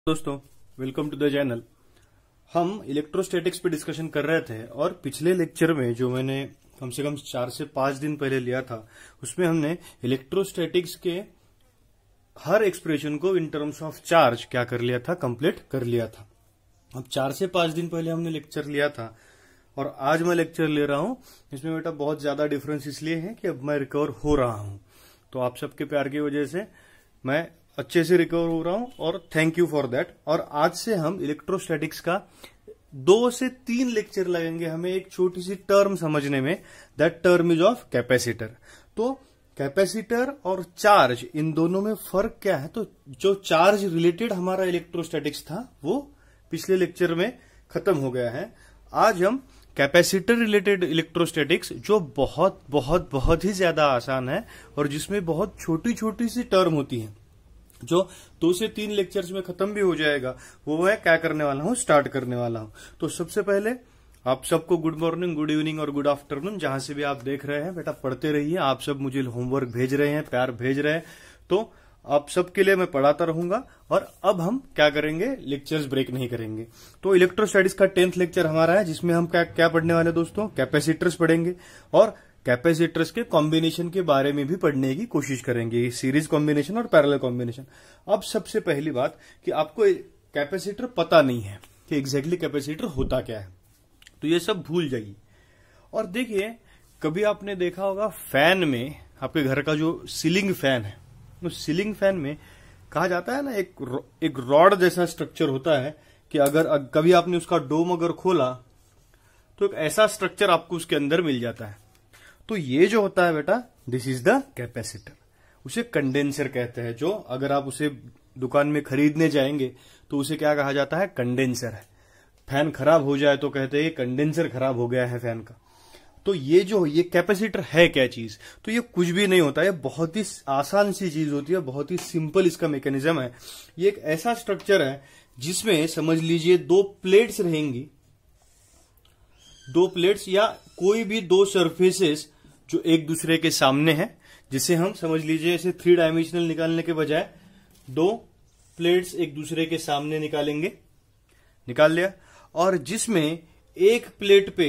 दोस्तों, welcome to the channel. हम electrostatics पे डिस्कशन कर रहे थे और पिछले लेक्चर में जो मैंने कम से कम 4 से 5 दिन पहले लिया था उसमें हमने इलेक्ट्रोस्टैटिक्स के हर एक्सप्रेशन को इन टर्म्स ऑफ चार्ज क्या कर लिया था, कंप्लीट कर लिया था। अब 4 से 5 दिन पहले हमने लेक्चर लिया था और आज मैं लेक्चर ले रहा हूं। इसमें बेटा बहुत ज्यादा डिफरेंस इसलिए है कि अब मैं रिकवर हो रहा हूं, तो आप सबके प्यार की वजह से मैं अच्छे से रिकवर हो रहा हूं और थैंक यू फॉर दैट। और आज से हम इलेक्ट्रोस्टैटिक्स का 2 से 3 लेक्चर लगेंगे हमें एक छोटी सी टर्म समझने में। That term is of capacitor. तो कैपेसिटर और चार्ज, इन दोनों में फर्क क्या है? तो जो चार्ज रिलेटेड हमारा इलेक्ट्रोस्टैटिक्स था वो पिछले लेक्चर में खत्म हो गया है। आज हम कैपेसिटर रिलेटेड इलेक्ट्रोस्टैटिक्स, जो बहुत बहुत बहुत ही ज्यादा आसान है और जिसमें बहुत छोटी छोटी सी टर्म होती है, जो 2 से 3 लेक्चर्स में खत्म भी हो जाएगा, वो है क्या करने वाला हूं, स्टार्ट करने वाला हूं। तो सबसे पहले आप सबको गुड मॉर्निंग, गुड इवनिंग और गुड आफ्टरनून, जहां से भी आप देख रहे हैं। बेटा पढ़ते रहिए, आप सब मुझे होमवर्क भेज रहे हैं, प्यार भेज रहे हैं, तो आप सबके लिए मैं पढ़ाता रहूंगा। और अब हम क्या करेंगे, लेक्चर्स ब्रेक नहीं करेंगे। तो इलेक्ट्रोस्टैटिक्स का 10th लेक्चर हमारा है, जिसमें हम क्या पढ़ने वाले दोस्तों, कैपेसिटर्स पढ़ेंगे और कैपेसिटर्स के कॉम्बिनेशन के बारे में भी पढ़ने की कोशिश करेंगे, सीरीज कॉम्बिनेशन और पैरेलल कॉम्बिनेशन। अब सबसे पहली बात कि आपको कैपेसिटर पता नहीं है कि एग्जैक्टली कैपेसिटर होता क्या है, तो ये सब भूल जाइए। और देखिए, कभी आपने देखा होगा फैन में, आपके घर का जो सीलिंग फैन है, उस सीलिंग फैन में कहा जाता है ना, एक रॉड जैसा स्ट्रक्चर होता है कि अगर कभी आपने उसका डोम अगर खोला तो एक ऐसा स्ट्रक्चर आपको उसके अंदर मिल जाता है। तो ये जो होता है बेटा, दिस इज द कैपेसिटर। उसे कंडेंसर कहते हैं। जो अगर आप उसे दुकान में खरीदने जाएंगे तो उसे क्या कहा जाता है, कंडेंसर है। फैन खराब हो जाए तो कहते हैं कंडेंसर खराब हो गया है फैन का। तो ये कैपेसिटर है क्या चीज? तो ये कुछ भी नहीं होता है, बहुत ही आसान सी चीज होती है, बहुत ही सिंपल इसका मैकेनिज्म है। ये एक ऐसा स्ट्रक्चर है जिसमें समझ लीजिए 2 प्लेट्स रहेंगी, 2 प्लेट्स या कोई भी 2 सरफेसेस जो एक दूसरे के सामने है, जिसे हम समझ लीजिए इसे 3 डायमेंशनल निकालने के बजाय 2 प्लेट्स एक दूसरे के सामने निकालेंगे, निकाल लिया। और जिसमें एक प्लेट पे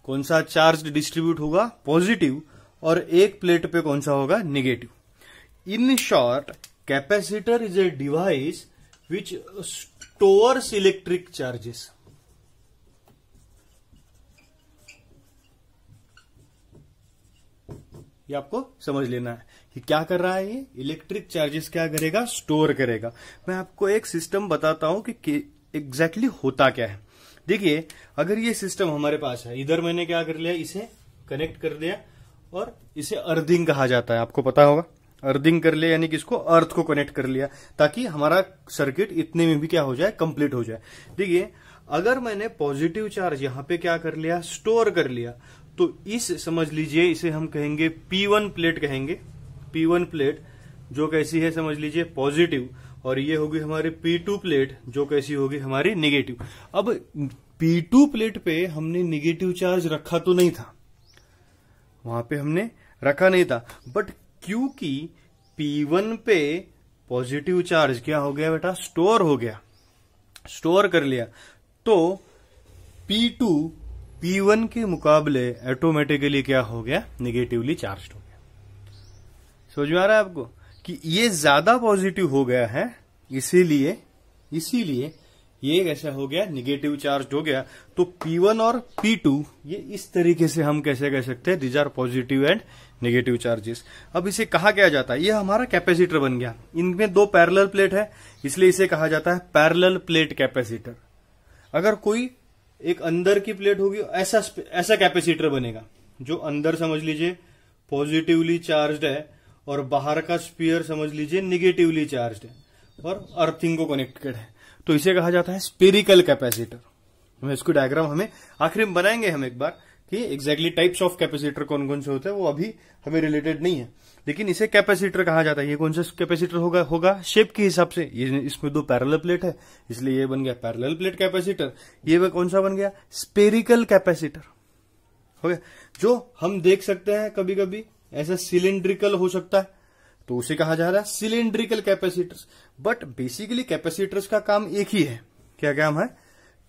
कौन सा चार्ज डिस्ट्रीब्यूट होगा, पॉजिटिव, और एक प्लेट पे कौन सा होगा, negative. In short, capacitor is a device which stores electric charges. ये आपको समझ लेना है कि क्या कर रहा है ये, इलेक्ट्रिक चार्जेस क्या करेगा, स्टोर करेगा। मैं आपको एक सिस्टम बताता हूं कि एग्जैक्टली होता क्या है। देखिए, अगर ये सिस्टम हमारे पास है, इधर मैंने क्या कर लिया, इसे कनेक्ट कर दिया और इसे अर्थिंग कहा जाता है, आपको पता होगा। अर्थिंग कर लिया यानी कि इसको अर्थ को कनेक्ट कर लिया ताकि हमारा सर्किट इतने में भी क्या हो जाए, कंप्लीट हो जाए। देखिए, अगर मैंने पॉजिटिव चार्ज यहां पे क्या कर लिया, स्टोर कर लिया, तो इस समझ लीजिए इसे हम कहेंगे P1 प्लेट कहेंगे। P1 प्लेट जो कैसी है समझ लीजिए, पॉजिटिव, और ये होगी हमारी P2 प्लेट जो कैसी होगी, हमारी निगेटिव। अब P2 प्लेट पे हमने निगेटिव चार्ज रखा तो नहीं था, वहां पे हमने रखा नहीं था, बट क्योंकि P1 पे पॉजिटिव चार्ज क्या हो गया बेटा, स्टोर हो गया, स्टोर कर लिया, तो P2 P1 के मुकाबले ऑटोमेटिकली क्या हो गया, निगेटिवली चार्ज हो गया। समझ में आ रहा है आपको कि ये ज्यादा पॉजिटिव हो गया है, इसीलिए ये कैसा हो गया, निगेटिव चार्ज हो गया। तो P1 और P2 ये इस तरीके से हम कैसे कह सकते हैं, these are positive and negative charges. अब इसे कहा क्या जाता है, ये हमारा कैपेसिटर बन गया। इनमें 2 पैरेलल प्लेट है, इसलिए इसे कहा जाता है पैरेलल प्लेट कैपेसिटर। अगर कोई एक अंदर की प्लेट होगी, ऐसा कैपेसिटर बनेगा जो अंदर समझ लीजिए पॉजिटिवली चार्ज्ड है और बाहर का स्फीयर समझ लीजिए निगेटिवली चार्ज्ड है और अर्थिंग को कनेक्टेड है, तो इसे कहा जाता है स्पेरिकल कैपेसिटर। इसको डायग्राम हमें आखिर में बनाएंगे हम एक बार कि एग्जैक्टली टाइप्स ऑफ कैपेसिटर कौन कौन से होते हैं, वो अभी हमें रिलेटेड नहीं है, लेकिन इसे कैपेसिटर कहा जाता है। ये कौन सा कैपेसिटर होगा शेप के हिसाब से, ये इसमें 2 पैरेलल प्लेट है इसलिए ये बन गया पैरेलल प्लेट कैपेसिटर। ये कौन सा बन गया, स्पेरिकल कैपेसिटर हो गया। जो हम देख सकते हैं कभी कभी ऐसा सिलिंड्रिकल हो सकता है, तो उसे कहा जा रहा है cylindrical capacitors. But basically capacitors का काम एक ही है। क्या काम है?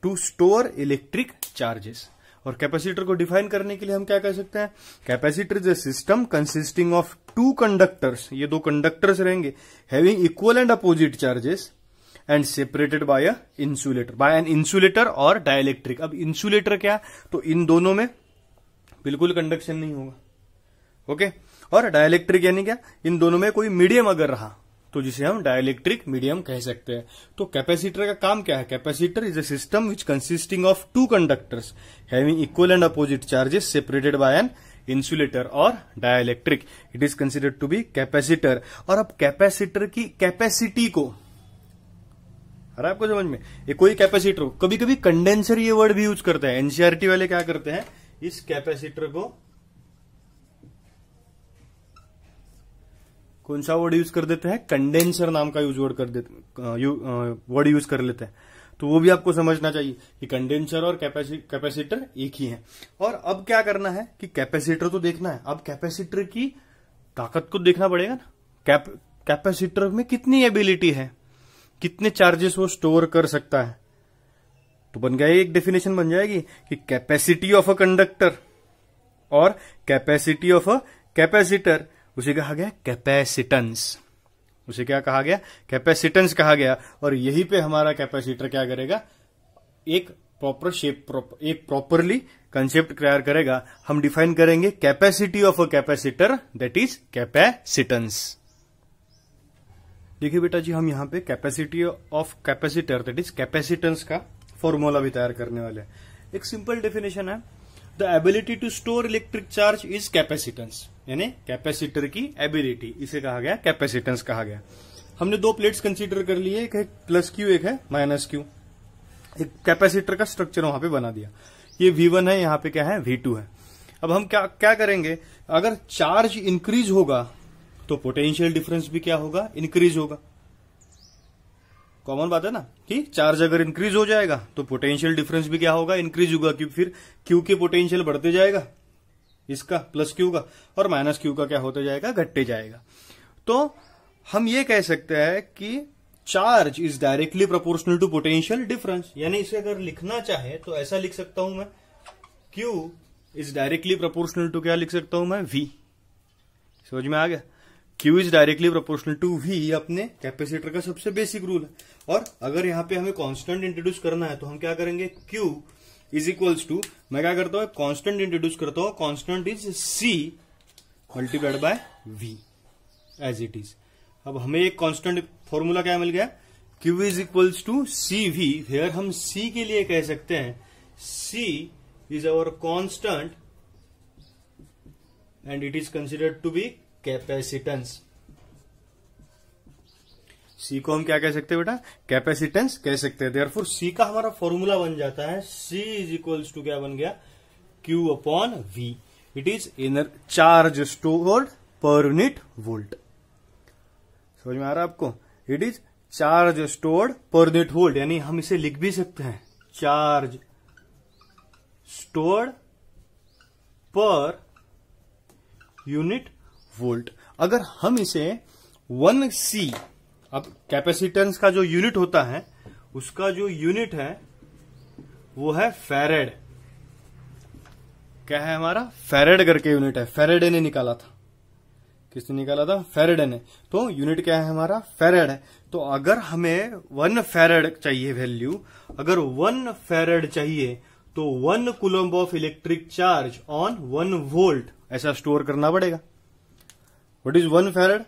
To store electric charges. और कैपेसिटर को डिफाइन करने के लिए हम क्या कह सकते हैं? Capacitor is a system consisting of two conductors, ये दो कंडक्टर्स रहेंगे, having equal and opposite charges and separated by a insulator, by an insulator और डाइलेक्ट्रिक। अब इंसुलेटर क्या? तो इन दोनों में बिल्कुल कंडक्शन नहीं होगा, ओके। और डाइलेक्ट्रिक यानी क्या? इन दोनों में कोई मीडियम अगर रहा तो जिसे हम डाइलेक्ट्रिक मीडियम कह सकते हैं। तो कैपेसिटर का काम क्या है? Capacitor is a system which consisting of two conductors having equal and opposite charges separated by an insulator और dielectric. It is considered to be capacitor. और अब कैपेसिटर की कैपेसिटी को, अरे आपको समझ में, ये कोई कैपेसिटर हो, कभी कभी कंडेंसर ये वर्ड भी यूज करते हैं। एनसीईआरटी वाले क्या करते हैं? इस कैपेसिटर को कौन सा वर्ड यूज कर देते हैं? कंडेंसर नाम का वर्ड यूज कर लेते हैं। तो वो भी आपको समझना चाहिए कि कंडेंसर और कैपेसिटर एक ही है। और अब क्या करना है कि कैपेसिटर तो देखना है, अब कैपेसिटर की ताकत को देखना पड़ेगा ना। कैपेसिटर में कितनी एबिलिटी है, कितने चार्जेस वो स्टोर कर सकता है। तो बन गया, एक डेफिनेशन बन जाएगी कि कैपेसिटी ऑफ अ कंडक्टर और कैपेसिटी ऑफ अ कैपेसिटर, उसे कहा गया कैपेसिटेंस। उसे क्या कहा गया? कैपेसिटेंस कहा गया। और यहीं पे हमारा कैपेसिटर क्या करेगा? एक प्रॉपर शेप, एक प्रॉपरली कंसेप्ट तैयार करेगा। हम डिफाइन करेंगे capacity of a capacitor, that is capacitance. देखिए बेटा जी, हम यहां पे capacity of capacitor that is capacitance का फॉर्मूला भी तैयार करने वाले हैं। एक सिंपल डेफिनेशन है, the ability to store electric charge is capacitance, यानी कैपेसिटर की एबिलिटी, इसे कहा गया कैपेसिटेंस कहा गया। हमने दो प्लेट्स कंसीडर कर ली है, एक है प्लस क्यू, एक है माइनस क्यू। एक कैपेसिटर का स्ट्रक्चर वहां पे बना दिया। ये V1 है, यहां पे क्या है? V2 है। अब हम क्या करेंगे? अगर चार्ज इंक्रीज होगा तो पोटेंशियल डिफरेंस भी क्या होगा? इंक्रीज होगा। कॉमन बात है ना कि चार्ज अगर इंक्रीज हो जाएगा तो पोटेंशियल डिफरेंस भी क्या होगा? इंक्रीज होगा, क्योंकि फिर क्यू के पोटेंशियल बढ़ते जाएगा, इसका प्लस क्यू का, और माइनस क्यू का क्या होते जाएगा? घटते जाएगा। तो हम ये कह सकते हैं कि charge is directly proportional to potential difference. यानी इसे अगर लिखना चाहे तो ऐसा लिख सकता हूं मैं, Q is directly proportional to, क्या लिख सकता हूं मैं? V। समझ में आ गया? Q is directly proportional to V अपने कैपेसिटर का सबसे बेसिक रूल है। और अगर यहां पे हमें कांस्टेंट इंट्रोड्यूस करना है तो हम क्या करेंगे? Q इज इक्वल्स टू, मैं क्या करता हूं? कांस्टेंट इंट्रोड्यूस करता हूं। Constant is C multiplied by V as it is. अब हमें एक कांस्टेंट फॉर्मूला क्या मिल गया? Q is equals to CV, where हम C के लिए कह सकते हैं C is our constant and it is considered to be capacitance. C को हम क्या कह सकते हैं बेटा? कैपेसिटेंस कह सकते हैं। देयरफॉर C का हमारा फॉर्मूला बन जाता है C इज इक्वल्स टू क्या बन गया? Q upon V। It is inner charge stored पर यूनिट वोल्ट। समझ में आ रहा है आपको? इट इज चार्ज स्टोर्ड पर यूनिट वोल्ट, यानी हम इसे लिख भी सकते हैं चार्ज स्टोर्ड पर यूनिट वोल्ट। अगर हम इसे 1C, अब कैपेसिटेंस का जो यूनिट होता है उसका जो यूनिट है वो है फैरेड। क्या है हमारा? फैरेड करके यूनिट है, फैरेडे ने निकाला था। किसने निकाला था? फैरेडे ने। तो यूनिट क्या है हमारा? फैरेड है। तो अगर हमें 1 फैरेड चाहिए वैल्यू, अगर 1 फैरेड चाहिए तो 1 coulomb of electric charge on 1 volt ऐसा स्टोर करना पड़ेगा। What is 1 farad?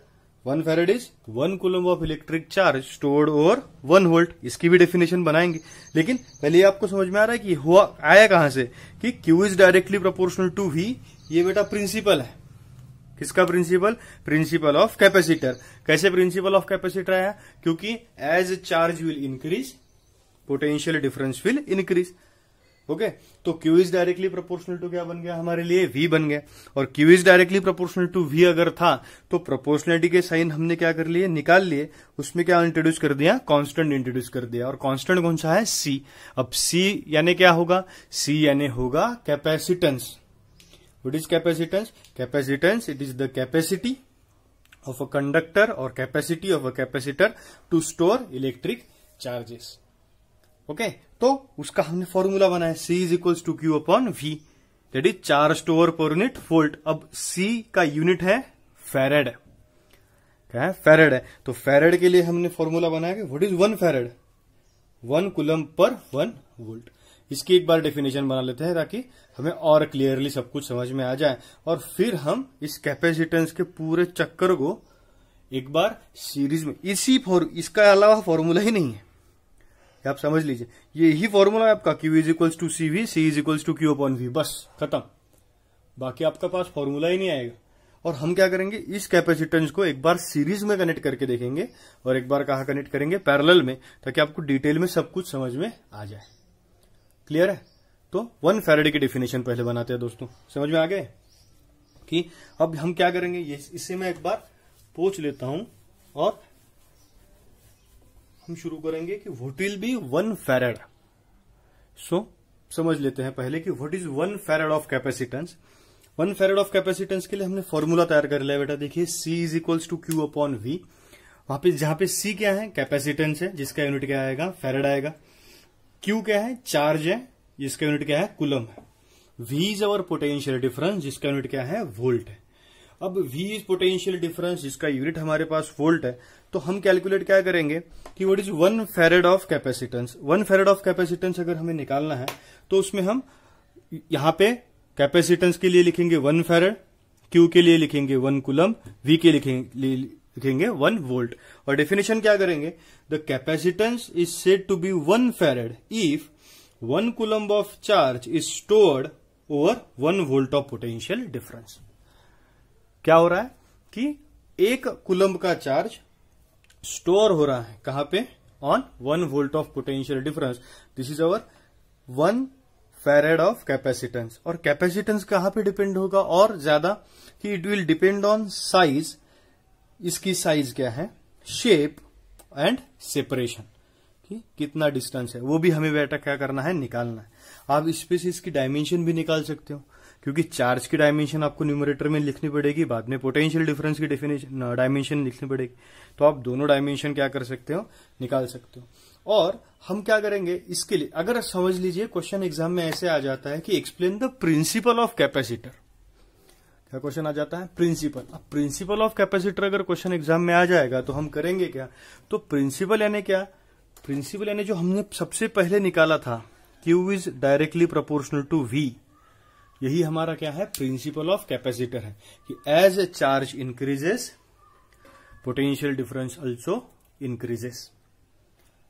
1 farad is 1 coulomb of electric charge stored over 1 volt. इसकी भी डेफिनेशन बनाएंगे, लेकिन पहले ये आपको समझ में आ रहा है कि हुआ आया कहां से कि Q is directly proportional to V। ये बेटा प्रिंसिपल है। किसका प्रिंसिपल? Principle of capacitor. कैसे प्रिंसिपल ऑफ कैपेसिटर आया? क्योंकि as charge will increase potential difference will increase. Okay, तो Q is directly proportional to क्या बन गया हमारे लिए? V बन गया। और Q is directly proportional to V अगर था तो प्रोपोर्शनलिटी के साइन हमने क्या कर लिए? निकाल लिए। उसमें क्या इंट्रोड्यूस कर दिया? कांस्टेंट इंट्रोड्यूस कर दिया। और कांस्टेंट कौन सा है? C। अब C यानी क्या होगा? C यानी होगा capacitance. What is capacitance? Capacitance it is the capacity of a conductor or capacity of a capacitor to store electric charges. Okay तो उसका हमने फॉर्मूला बनाया C is equals to Q upon V, that is charge store per unit volt. अब C का unit है farad, क्या है farad है, तो फैरेड के लिए हमने फॉर्मूला बनाया कि what is 1 farad, 1 coulomb per 1 volt. इसकी एक बार डेफिनेशन बना लेते हैं ताकि हमें और क्लियरली सब कुछ समझ में आ जाए, और फिर हम इस कैपेसिटेंस के पूरे चक्कर को एक बार सीरीज में इसका अलावा फॉर्मूला ही नहीं है, आप समझ लीजिए यही फॉर्मूला है आपका, Q is equals to CV, C is equals to Q upon V, बस खत्म, बाकी आपका पास फॉर्मूला ही नहीं आएगा। और हम क्या करेंगे, इस कैपेसिटेंस को एक बार सीरीज में कनेक्ट करके देखेंगे और एक बार कहा कनेक्ट करेंगे पैरेलल में, ताकि आपको डिटेल में सब कुछ समझ में आ जाए। क्लियर है? तो 1 फैरेड की डेफिनेशन पहले बनाते हैं दोस्तों, समझ में आ गए कि अब हम क्या करेंगे, इससे मैं एक बार पूछ लेता हूं और हम शुरू करेंगे कि व्हाट विल बी 1 फैरेड। सो समझ लेते हैं पहले कि what is 1 farad of capacitance. 1 farad of capacitance के लिए हमने फॉर्मूला तैयार कर लिया बेटा, देखिए C is equals to Q upon V। वहां पे जहां पे C क्या है, कैपेसिटेंस है, जिसका यूनिट क्या आएगा, फैरेड आएगा। Q क्या है, चार्ज है, जिसका यूनिट क्या है, कूलम है। V is our potential difference, जिसका यूनिट क्या है, वोल्ट है। अब V इज पोटेंशियल डिफरेंस, जिसका यूनिट हमारे पास वोल्ट है, तो हम कैलकुलेट क्या करेंगे कि what is 1 farad of capacitance. 1 farad of capacitance अगर हमें निकालना है तो उसमें हम यहां पे कैपेसिटेंस के लिए लिखेंगे 1 फैरेड, Q के लिए लिखेंगे 1 कूलम, V के लिखेंगे 1 वोल्ट। और डेफिनेशन क्या करेंगे, the capacitance is said to be 1 farad if 1 coulomb of charge is stored over 1 volt of potential difference. क्या हो रहा है कि 1 कूलम का चार्ज स्टोर हो रहा है कहां पे, on 1 volt of potential difference. This is our 1 farad of capacitance. और कैपेसिटेंस कहां पे डिपेंड होगा और ज्यादा, कि it will depend on size. इसकी साइज क्या है, शेप एंड सेपरेशन, कि कितना डिस्टेंस है, वो भी हमें बेटा क्या करना है, निकालना है। आप इस पे से इसकी डायमेंशन भी निकाल सकते हो, क्योंकि चार्ज की डायमेंशन आपको न्यूमरेटर में लिखनी पड़ेगी, बाद में पोटेंशियल डिफरेंस की डेफिनेशन डायमेंशन लिखनी पड़ेगी, तो आप दोनों डायमेंशन क्या कर सकते हो, निकाल सकते हो। और हम क्या करेंगे इसके लिए, अगर समझ लीजिए क्वेश्चन एग्जाम में ऐसे आ जाता है कि explain the principal of capacitor, क्या क्वेश्चन आ जाता है, प्रिंसिपल। अब प्रिंसिपल ऑफ कैपेसिटर अगर क्वेश्चन एग्जाम में आ जाएगा तो हम करेंगे क्या, तो प्रिंसिपल यानी क्या, प्रिंसिपल यानी जो हमने सबसे पहले निकाला था, Q is directly proportional to V, यही हमारा क्या है, प्रिंसिपल ऑफ कैपेसिटर है, कि as a charge increases potential difference also increases.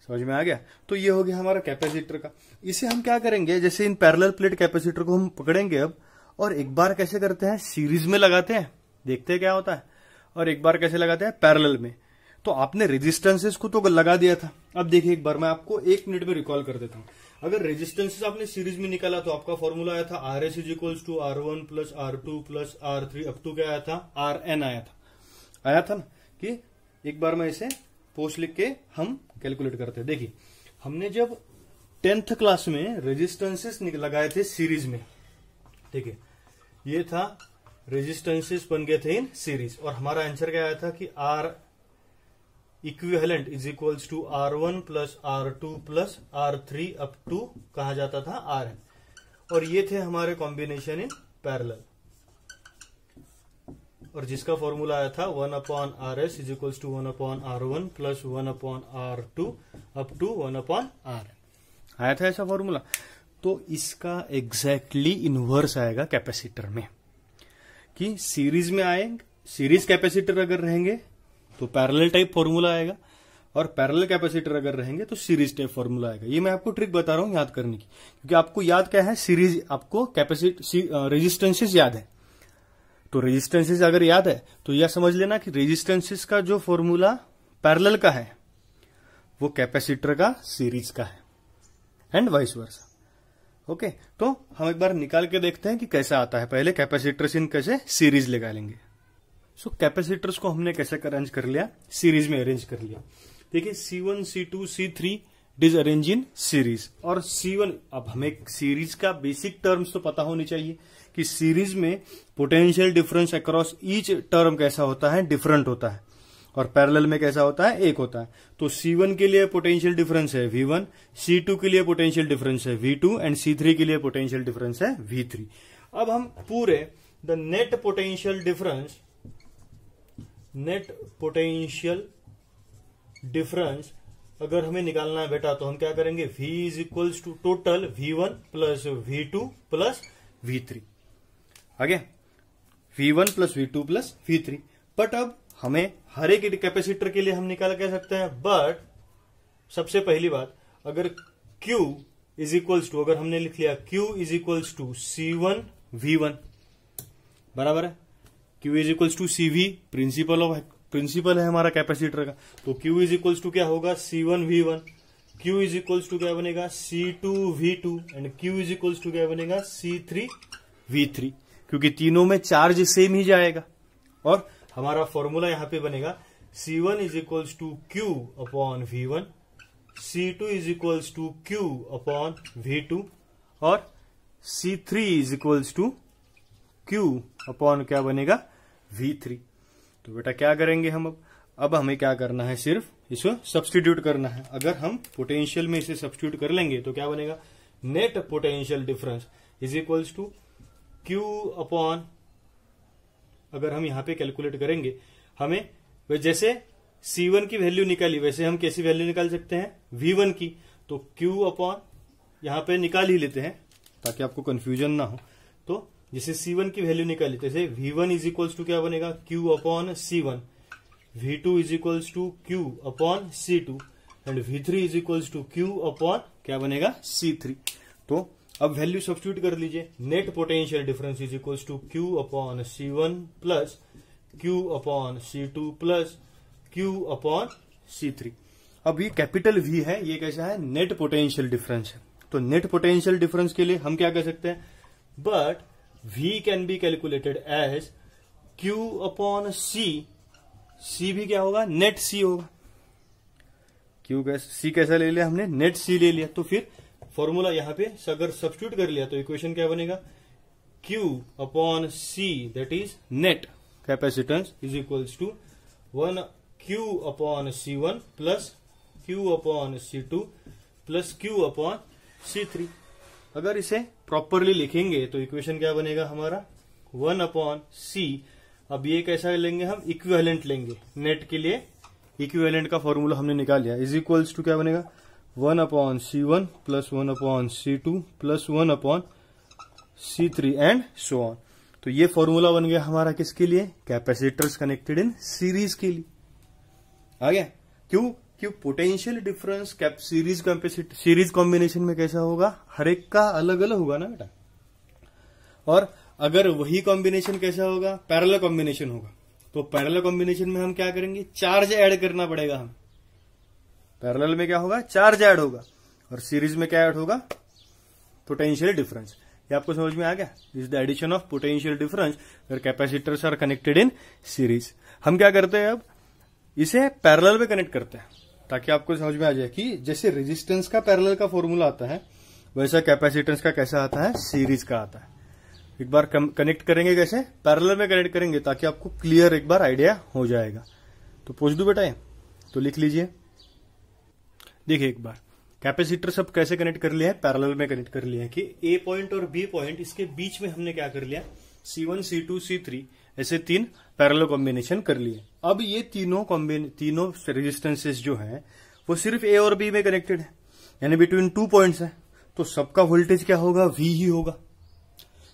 समझ में आ गया? तो ये हो गया हमारा कैपेसिटर का। इसे हम क्या करेंगे, जैसे इन पैरेलल प्लेट कैपेसिटर को हम पकड़ेंगे अब, और एक बार कैसे करते हैं, सीरीज में लगाते हैं, देखते हैं क्या होता है, और एक बार कैसे लगाते हैं, पैरेलल में। तो आपने रेजिस्टेंसेस को तो लगा दिया था, अब देखिए एक बार मैं आपको 1 मिनट में रिकॉल कर देता हूं। अगर रेजिस्टेंसेस आपने सीरीज में निकाला तो आपका फॉर्मूला आया था RS is equals to R1 plus R2 plus R3 up to क्या आया था, RN आया था ना, कि एक बार मैं इसे पोस्ट लिख के हम कैलकुलेट करते हैं। देखिए हमने जब 10th क्लास में रेजिस्टेंसेस लगाए थे सीरीज में, ठीक है, ये था रेजिस्टेंसेस बन गए थे इन सीरीज, और हमारा आंसर क्या आया था कि R equivalent is equals to R1 plus R2 plus R3 up to कहा जाता था RN, और ये थे हमारे कॉम्बिनेशन इन पैरेलल, और जिसका फॉर्मूला आया था 1 upon RS is equals to 1 upon R1 plus 1 upon R2 up to 1 upon RN आया था ऐसा फॉर्मूला। तो इसका एग्जैक्टली इनवर्स आएगा कैपेसिटर में, कि सीरीज में आएंगे, सीरीज कैपेसिटर अगर रहेंगे तो पैरेलल टाइप फॉर्मूला आएगा, और पैरेलल कैपेसिटर अगर रहेंगे तो सीरीज टाइप फॉर्मूला आएगा। ये मैं आपको ट्रिक बता रहा हूं याद करने की, क्योंकि आपको याद क्या है, सीरीज, आपको रेजिस्टेंसेस याद है, तो रेजिस्टेंसेस अगर याद है तो यह समझ लेना कि रेजिस्टेंसेस का जो फॉर्मूला पैरेलल का है वो कैपेसिटर का सीरीज का है, एंड वाइस वर्सा। ओके, तो हम एक बार निकाल के देखते हैं कि कैसा आता है। पहले कैपेसिटर्स इन कैसे सीरीज लगा लेंगे। सो कैपेसिटर्स को हमने कैसे अरेंज कर लिया, सीरीज में अरेंज कर लिया। देखिए C1, C2, C3 it is arrange in series. और C1, अब हमें सीरीज का बेसिक टर्म्स तो पता होनी चाहिए कि सीरीज में potential difference across each term कैसा होता है, डिफरेंट होता है, और पैरेलल में कैसा होता है, एक होता है। तो C1 के लिए पोटेंशियल डिफरेंस है V1, C2 के लिए पोटेंशियल डिफरेंस है V2 एंड C3 के लिए पोटेंशियल डिफरेंस है V3। अब हम पूरे द नेट पोटेंशियल डिफरेंस अगर हमें निकालना है बेटा, तो हम क्या करेंगे, V is equals to total V1 plus V2 plus V3। आगे V1 plus V2 plus V3। But अब हमें हर एक कैपेसिटर के लिए हम निकाल कह सकते हैं, बट सबसे पहली बात, अगर Q इज इक्वल्स टू, अगर हमने लिख लिया Q is equals to C1 V1, बराबर है, Q is equals to CV, principle है हमारा कैपेसिटर का, तो Q इज इक्वल्स टू क्या होगा, C1 V1, Q is equals to क्या बनेगा, C2 V2 and Q is equals to क्या बनेगा, C3 V3, क्योंकि तीनों में चार्ज सेम ही जाएगा। और हमारा फॉर्मूला यहां पे बनेगा C1 is equals to Q upon V1, C2 is equals to Q upon V2 और C3 is equals to Q upon क्या बनेगा, V3। तो बेटा क्या करेंगे हम अब हमें क्या करना है, सिर्फ इसको सब्स्टिट्यूट करना है। अगर हम पोटेंशियल में इसे सब्स्टिट्यूट कर लेंगे तो क्या बनेगा, net potential difference is equals to Q upon, अगर हम यहां पे कैलकुलेट करेंगे, हमें जैसे C1 की वैल्यू निकाली वैसे हम कैसी वैल्यू निकाल सकते हैं, V1 की, तो Q अपॉन यहां पे निकाल ही लेते हैं ताकि आपको कंफ्यूजन ना हो। तो जैसे C1 की वैल्यू निकाली, जैसे V1 इज इक्वल्स टू क्या बनेगा, Q upon C1, V2 is equals to Q upon C2 and V3 is equals to Q upon क्या बनेगा, C3। तो अब वैल्यू सब्स्टिट्यूट कर लीजिए, net potential difference is equals to Q upon C1 plus Q upon C2 plus Q upon C3। अब ये capital V है, ये कैसा है, नेट पोटेंशियल डिफरेंस है। तो नेट पोटेंशियल डिफरेंस के लिए हम क्या कह सकते हैं, but V can be calculated as Q upon C भी क्या होगा, नेट C होगा। C कैसा ले लिया हमने, नेट C ले लिया। तो फिर फॉर्मूला यहां पे अगर सब्स्टिट्यूट कर लिया तो इक्वेशन क्या बनेगा, Q upon C that is net capacitance is equals to 1 Q upon C1 plus Q upon C2 plus Q upon C3। अगर इसे प्रॉपरली लिखेंगे तो इक्वेशन क्या बनेगा हमारा, 1 अपॉन C। अब ये कैसा लेंगे हम, इक्विवेलेंट लेंगे, नेट के लिए इक्विवेलेंट का फॉर्मूला हमने निकाल लिया, इज इक्वल्स टू क्या बनेगा, 1 upon C1 plus 1 upon C2 plus 1 upon C3 and so on. तो ये फॉर्मूला बन गया हमारा किसके लिए, कैपेसिटर्स कनेक्टेड इन सीरीज के लिए। आ गया, क्यों पोटेंशियल डिफरेंस सीरीज कॉम्बिनेशन में कैसा होगा, हर एक का अलग अलग होगा ना बेटा। और अगर वही कॉम्बिनेशन कैसा होगा, पैरेलल कॉम्बिनेशन होगा, तो पैरेलल कॉम्बिनेशन में हम क्या करेंगे, चार्ज ऐड करना पड़ेगा हम। पैरेलल में क्या होगा, चार्ज ऐड होगा, और सीरीज में क्या ऐड होगा, पोटेंशियल डिफरेंस। ये आपको समझ में आ गया, this is the addition of potential difference where capacitors are connected in series. हम क्या करते हैं, अब इसे पैरेलल में कनेक्ट करते हैं ताकि आपको समझ में आ जाए कि जैसे रेजिस्टेंस का पैरेलल का फॉर्मूला आता है वैसा कैपेसिटेंस का कैसा आता है, सीरीज का आता है। एक बार कनेक्ट करेंगे कैसे, पैरेलल में कनेक्ट करेंगे ताकि आपको क्लियर एक बार आइडिया हो जाएगा। तो पूछ दू बेटा ये, तो लिख लीजिए। देखिए एक बार कैपेसिटर सब कैसे कनेक्ट कर लिया है, पैरेलल में कनेक्ट कर लिया है कि ए पॉइंट और बी पॉइंट, इसके बीच में हमने क्या कर लिया, C1 C2 C3 ऐसे 3 पैरेलल कॉम्बिनेशन कर लिए। अब ये तीनों रेजिस्टेंसेस जो हैं वो सिर्फ ए और बी में कनेक्टेड है, यानी बिटवीन 2 पॉइंट्स है, तो सबका वोल्टेज क्या होगा, V ही होगा।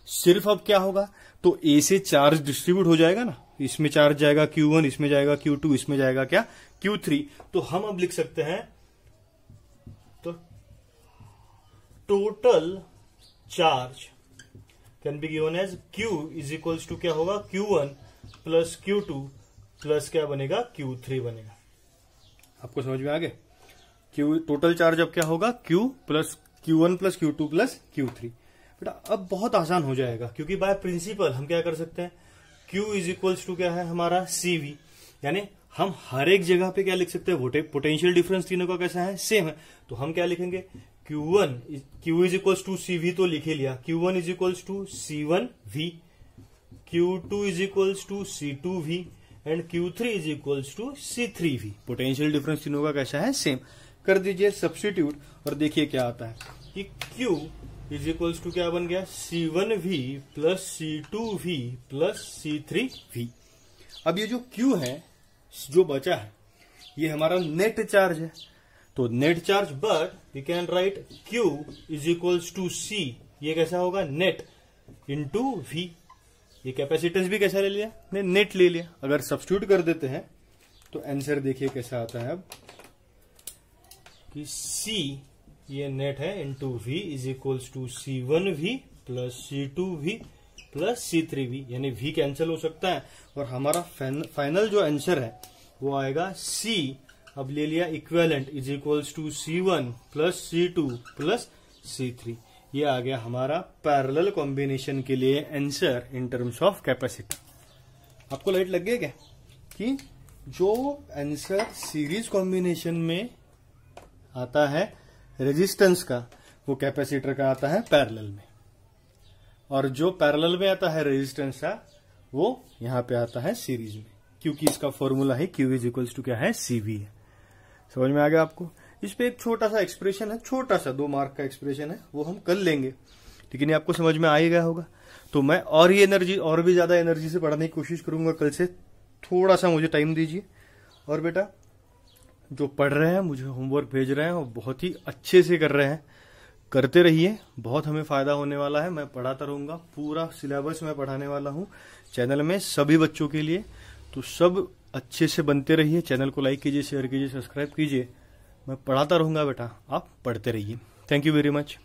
सिर्फ अब क्या होगा, तो ए से चार्ज डिस्ट्रीब्यूट हो जाएगा ना, इसमें चार्ज जाएगा Q1, इसमें जाएगा Q2, इसमें जाएगा क्या, Q3। तो हम अब लिख सकते हैं, तो total charge can be given as Q is equals to क्या होगा, Q1 प्लस Q2 प्लस क्या बनेगा, Q3 बनेगा। आपको समझ में आ गया, टोटल चार्ज अब क्या होगा, Q1 plus Q2 plus Q3। बेटा अब बहुत आसान हो जाएगा, क्योंकि बाय प्रिंसिपल हम क्या कर सकते हैं, Q इज इक्वल्स टू क्या है हमारा CV, यानी हम हर एक जगह पे क्या लिख सकते हैं, पोटेंशियल डिफरेंस तीनों का कैसा है, सेम है। तो हम क्या लिखेंगे, Q is equals to CV तो लिख ही लिया, Q1 is equals to C1V, Q2 is equals to C2V and Q3 is equals to C3V। Potential difference तीनों का कैसा है, सेम। कर दीजिए सब्स्टिट्यूट और देखिए क्या आता है कि Q इज इक्वल्स टू क्या बन गया, C1V plus C2V plus C3V। अब ये जो Q है जो बचा है ये हमारा नेट चार्ज है, तो net charge, but we can write Q is equals to C, ये कैसा होगा, नेट इंटू V। ये कैपेसिटेंस भी कैसा ले लिया, नेट ले लिया। अगर सब्स्टिट्यूट कर देते हैं तो आंसर देखिए कैसा आता है अब कि C ये नेट है into V is equals to C1V plus C2V plus C3V, यानी V कैंसिल हो सकता है और हमारा फाइनल जो आंसर है वो आएगा C, अब ले लिया equivalent is equals to C1 plus C2 plus C3। ये आ गया हमारा पैरेलल कॉम्बिनेशन के लिए answer in terms of capacitor. आपको लाइट लग गया क्या कि जो आंसर सीरीज कॉम्बिनेशन में आता है रेजिस्टेंस का, वो कैपेसिटर का आता है पैरेलल में, और जो पैरेलल में आता है रेजिस्टेंस का वो यहां पे आता है सीरीज में, क्योंकि इसका फॉर्मूला है Q इज इक्वल्स टू क्या है, CV है। समझ में आ गया आपको। इस पे एक छोटा सा एक्सप्रेशन है, छोटा सा 2 मार्क का एक्सप्रेशन है, वो हम कर लेंगे, लेकिन ये आपको समझ में आ ही गया होगा। तो मैं और भी ज्यादा एनर्जी से पढ़ाने की कोशिश करूंगा कल से। थोड़ा सा मुझे टाइम दीजिए। और बेटा जो पढ़ रहे हैं, मुझे होमवर्क भेज रहे हैं और बहुत ही अच्छे से कर रहे हैं, करते रहिए, बहुत हमें फायदा होने वाला है। मैं पढ़ाता रहूंगा, पूरा सिलेबस मैं पढ़ाने वाला हूँ चैनल में सभी बच्चों के लिए। तो सब अच्छे से बनते रहिए, चैनल को लाइक कीजिए, शेयर कीजिए, सब्सक्राइब कीजिए। मैं पढ़ाता रहूंगा बेटा, आप पढ़ते रहिए। Thank you very much.